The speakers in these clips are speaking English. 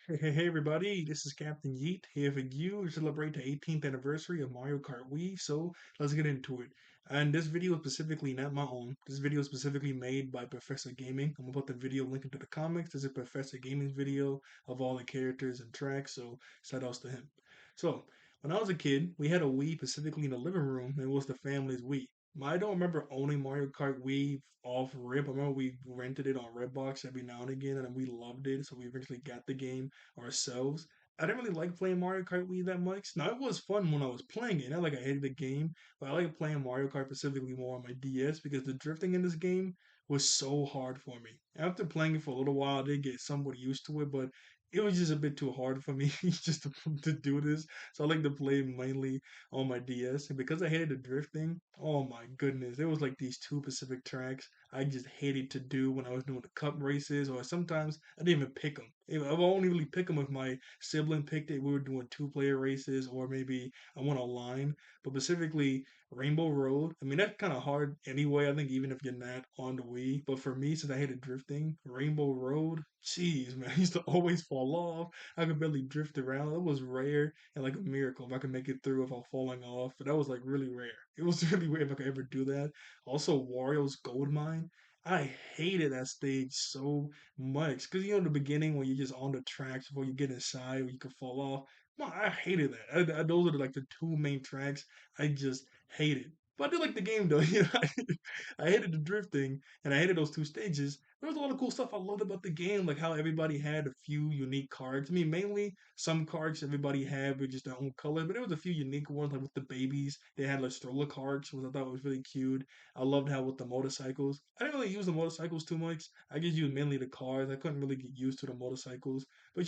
Hey everybody, this is Captain Yeet here for you to celebrate the 18th anniversary of Mario Kart Wii. So let's get into it. And this video is specifically not my own. This video is specifically made by Professor Gaming. I'm gonna put the video link into the comments. This is Professor Gaming's video of all the characters and tracks. So shout outs to him. So when I was a kid, we had a Wii specifically in the living room. And it was the family's Wii. I don't remember owning Mario Kart Wii off rip. I remember we rented it on Redbox every now and again, and we loved it. So we eventually got the game ourselves. I didn't really like playing Mario Kart Wii that much. Now it was fun when I was playing it. Not like I hated the game, but I like playing Mario Kart specifically more on my DS because the drifting in this game was so hard for me. After playing it for a little while, I did get somewhat used to it, but it was just a bit too hard for me just to do this. So I like to play mainly on my DS. And because I hated the drifting, oh my goodness, there was like these two Pacific tracks I just hated to do when I was doing the cup races, or sometimes I didn't even pick them. I would only really pick them if my sibling picked it. We were doing two-player races, or maybe I went online. But specifically, Rainbow Road. I mean, that's kind of hard anyway. I think even if you're not on the Wii. But for me, since I hated drifting, Rainbow Road, jeez, man, I used to always fall off. I could barely drift around. It was rare and like a miracle if I could make it through without falling off. But that was like really rare. It was really rare if I could ever do that. Also, Wario's Gold Mine. I hated that stage so much because in the beginning when you're just on the tracks before you get inside, where you could fall off. No, I hated that. Those are like the two main tracks I just hated. But I did like the game though. I hated the drifting and I hated those two stages. There was a lot of cool stuff I loved about the game, like how everybody had a few unique cards. I mean, mainly some cards everybody had with just their own colors, but there was a few unique ones, like with the babies. They had like stroller cards, which I thought was really cute. I loved how with the motorcycles, I didn't really use the motorcycles too much. I just used mainly the cars. I couldn't really get used to the motorcycles, but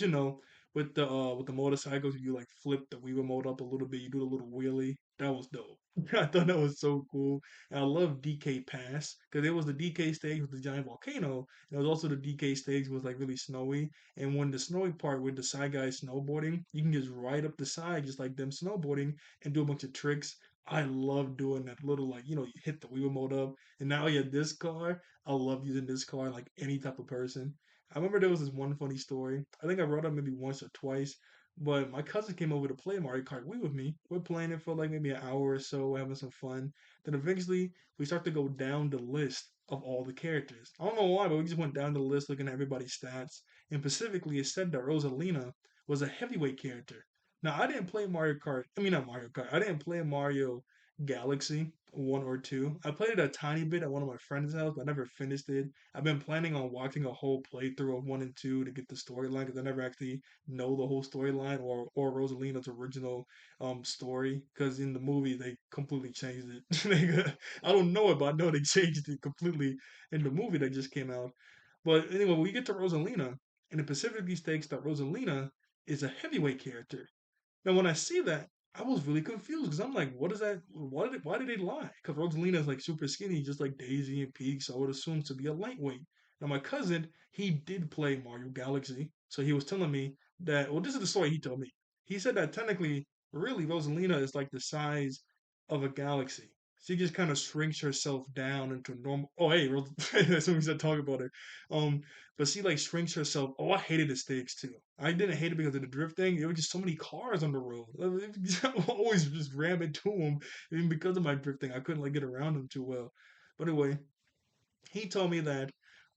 with the motorcycles, you like flip the Wii remote up a little bit. You do a little wheelie. That was dope. I thought that was so cool. And I love DK Pass because it was the DK stage with the giant volcano, and it was also the DK stage was like really snowy. And when the snowy part with the side guys snowboarding, you can just ride up the side just like them snowboarding and do a bunch of tricks. I love doing that little like you hit the Wii remote up, and now you have this car. I love using this car like any type of person. I remember there was this one funny story. I think I brought up maybe once or twice, but my cousin came over to play Mario Kart Wii with me. We're playing it for like maybe an hour or so, having some fun. Then eventually we start to go down the list of all the characters. I don't know why, but we just went down the list looking at everybody's stats. And specifically, it said that Rosalina was a heavyweight character. Now, I didn't play Mario Kart. I mean, not Mario Kart. I didn't play Mario Galaxy 1 or 2. I played it a tiny bit at one of my friends' house, but I never finished it. I've been planning on watching a whole playthrough of 1 and 2 to get the storyline because I never actually know the whole storyline or Rosalina's original story because in the movie they completely changed it. I don't know it, but I know they changed it completely in the movie that just came out. But anyway, we get to Rosalina, and it specifically states that Rosalina is a heavyweight character. Now, when I see that, I was really confused because I'm like, what is that? Why did they lie? Because Rosalina is like super skinny, just like Daisy and Peach, so I would assume to be a lightweight. Now, my cousin, he did play Mario Galaxy, so he was telling me that, well, this is the story he told me. He said that technically, really, Rosalina is like the size of a galaxy. She just kind of shrinks herself down into normal. Oh, hey, as soon as I talk about her, um, but she like shrinks herself. Oh, I hated the stakes too. I didn't hate it because of the drifting. There were just so many cars on the road. I always just ram into them. Even because of my drifting, I couldn't like get around them too well. But anyway, he told me that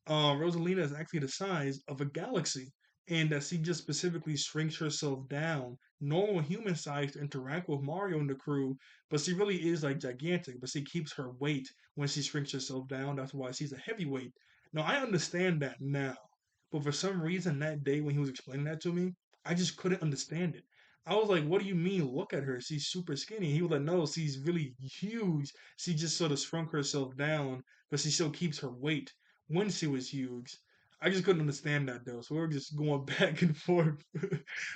Rosalina is actually the size of a galaxy, and that she just specifically shrinks herself down, normal human size, to interact with Mario and the crew. But she really is like gigantic. But she keeps her weight when she shrinks herself down. That's why she's a heavyweight. Now I understand that now, but for some reason that day when he was explaining that to me, I just couldn't understand it. I was like, "What do you mean? Look at her. She's super skinny." He was like, "No, she's really huge. She just sort of shrunk herself down, but she still keeps her weight." When she was huge. I just couldn't understand that though. So we were just going back and forth,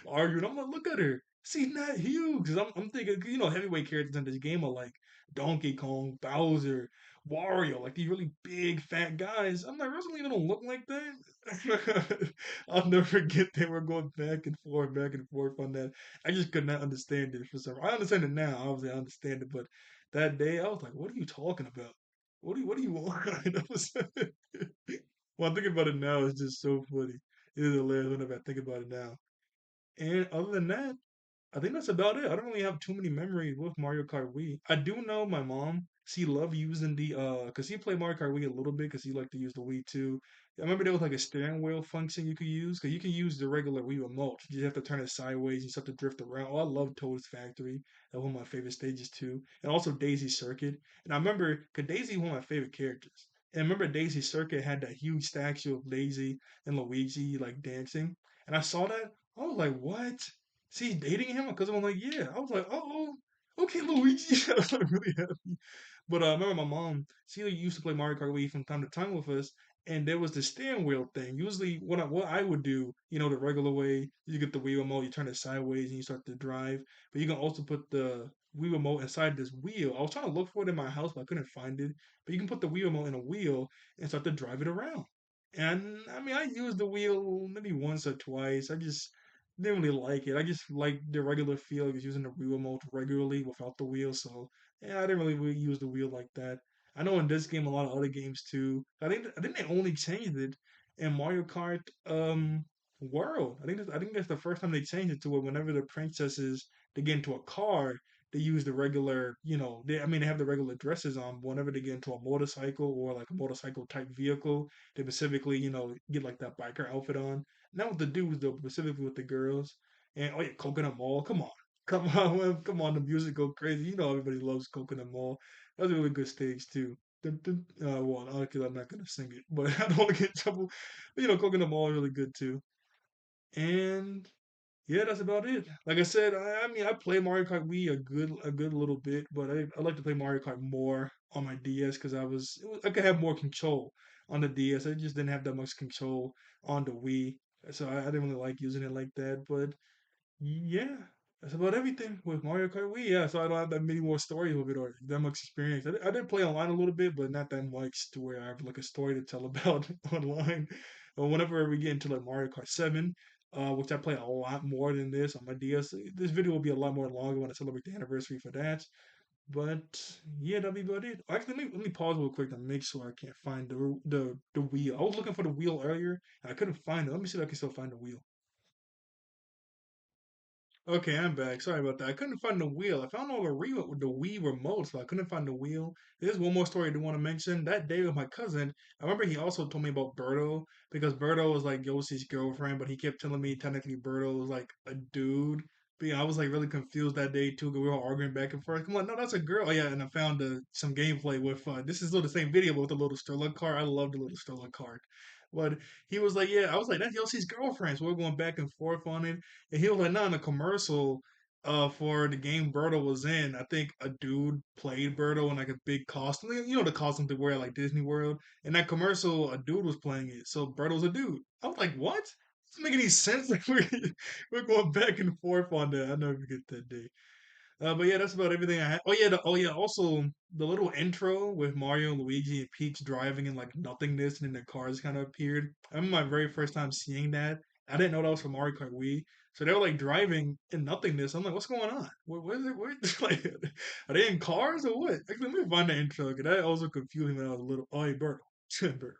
arguing. I'm like, look at her. She's not huge. 'Cause I'm thinking, heavyweight characters in this game are like Donkey Kong, Bowser, Wario, like these really big, fat guys. I'm like, Rosalina don't look like that. I'll never forget they were going back and forth on that. I just could not understand it for some. I understand it now. Obviously, I understand it, but that day I was like, what are you talking about? What do you want? That was well, I'm thinking about it now. It's just so funny. It is hilarious whenever I think about it now. And other than that, I think that's about it. I don't really have too many memories with Mario Kart Wii. I do know my mom, she loved using the cause she played Mario Kart Wii a little bit because she liked to use the Wii too. I remember there was like a steering wheel function you could use because you can use the regular Wii remote. You just have to turn it sideways. You just have to drift around. Oh, I love Toad's Factory. That was one of my favorite stages too, and also Daisy Circuit. And I remember because Daisy was one of my favorite characters. And I remember Daisy Circuit had that huge statue of Daisy and Luigi like dancing. And I saw that. I was like, what? She's dating him? Because I'm like, yeah. I was like, oh, okay, Luigi. I was like really happy. But I remember my mom, she used to play Mario Kart Wii from time to time with us, and there was the steering wheel thing. Usually, what I would do, the regular way, you get the Wii remote, you turn it sideways, and you start to drive. But you can also put the Wii remote inside this wheel. I was trying to look for it in my house, but I couldn't find it. But you can put the Wii remote in a wheel and start to drive it around. And I mean, I used the wheel maybe once or twice. I just didn't really like it. I just like the regular feel of just using the Wii remote regularly without the wheel. So yeah, I didn't really use the wheel like that. I know in this game, a lot of other games too. I think they only changed it in Mario Kart World. I think that's the first time they changed it to where whenever the princesses they get into a car, they use the regular, they have the regular dresses on. But whenever they get into a motorcycle or like a motorcycle type vehicle, they specifically, get like that biker outfit on. Not with the dudes though, specifically with the girls. And oh yeah, Coconut Mall. Come on, come on, man, come on. The music go crazy. You know everybody loves Coconut Mall. That was a really good stage too. Well, I'm not gonna sing it, but I don't want to get in trouble. But, Coconut Mall is really good too. And yeah, that's about it. Like I said, I mean, I play Mario Kart Wii a good little bit, but I like to play Mario Kart more on my DS because I could have more control on the DS. I just didn't have that much control on the Wii, so I didn't really like using it like that. But yeah, that's about everything with Mario Kart Wii. Yeah, so I don't have that many more stories with it or that much experience. I did play online a little bit, but not that much to where I have like a story to tell about online. But whenever we get into like Mario Kart 7, which I play a lot more than this on my DS, this video will be a lot more longer when I celebrate the anniversary for that. But yeah, that'll be about it. Actually, let me pause real quick to make sure I can't find the wheel. I was looking for the wheel earlier and I couldn't find it. Let me see if I can still find the wheel. Okay, I'm back. Sorry about that. I couldn't find the wheel. I found all the Wii remote, so I couldn't find the wheel. There's one more story I do want to mention. That day with my cousin, I remember he also told me about Birdo because Birdo was like Yoshi's girlfriend, but he kept telling me technically Birdo was like a dude. But yeah, I was like really confused that day too because we were all arguing back and forth. Come on, no, that's a girl. Oh yeah, and I found some gameplay with this is still the same video but with the little stroller car. I love the little stroller car. But he was like, yeah, I was like, that's Yoshi's girlfriend. So we are going back and forth on it. And he was like, no, in the commercial for the game Birdo was in, I think a dude played Birdo in like a big costume. The costume they wear at like Disney World. In that commercial, a dude was playing it. So Birdo's a dude. I was like, what? Doesn't make any sense. Like we're going back and forth on that. I never forget that day. But yeah, that's about everything I had. Oh yeah. Also, the little intro with Mario, Luigi, and Peach driving in like nothingness, and then the cars kind of appeared. I remember my very first time seeing that. I didn't know that was from Mario Kart Wii. So they were like driving in nothingness. I'm like, what's going on? Where is it? Like, are they in cars or what? Actually, let me find the intro because that also confused me when I was a little. Oh, hey, Bert. Bert.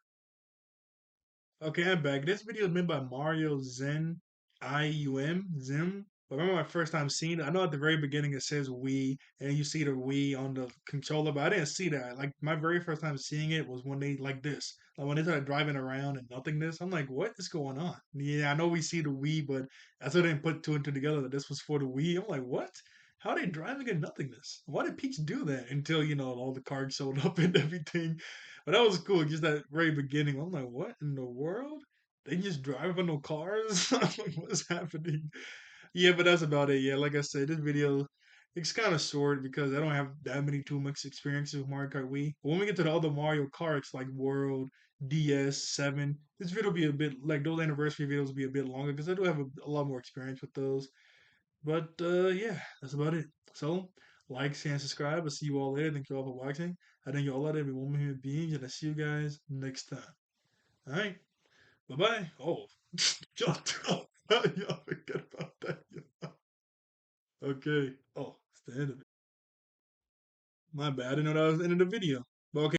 Okay, I'm back. This video is made by Mario Zen IUM Zim. But I remember my first time seeing it. I know at the very beginning it says Wii, and you see the Wii on the controller, but I didn't see that. Like my very first time seeing it was when they like this, like when they started driving around and nothingness. I'm like, what is going on? Yeah, I know we see the Wii, but I still didn't put two and two together that this was for the Wii. I'm like, what? How are they driving in nothingness? Why did Peach do that until all the cards showed up and everything? But that was cool. Just that very beginning. I'm like, what in the world? They just drive on no cars? I'm like, what's happening? Yeah, but that's about it. Yeah, like I said, this video it's kind of short because I don't have that many too much experiences with Mario Kart Wii. But when we get to the other Mario Karts like World, DS, 7, this video will be a bit like those anniversary videos will be a bit longer because I do have a lot more experience with those. But yeah, that's about it. So, like, share, and subscribe. I'll see you all later. Thank you all for watching. I thank you all out, every woman human beings, and I see you guys next time. All right, bye bye. Oh, y'all, y'all forget about that. Okay. Oh, it's the end of it. My bad. I didn't know that was the end of the video. But okay.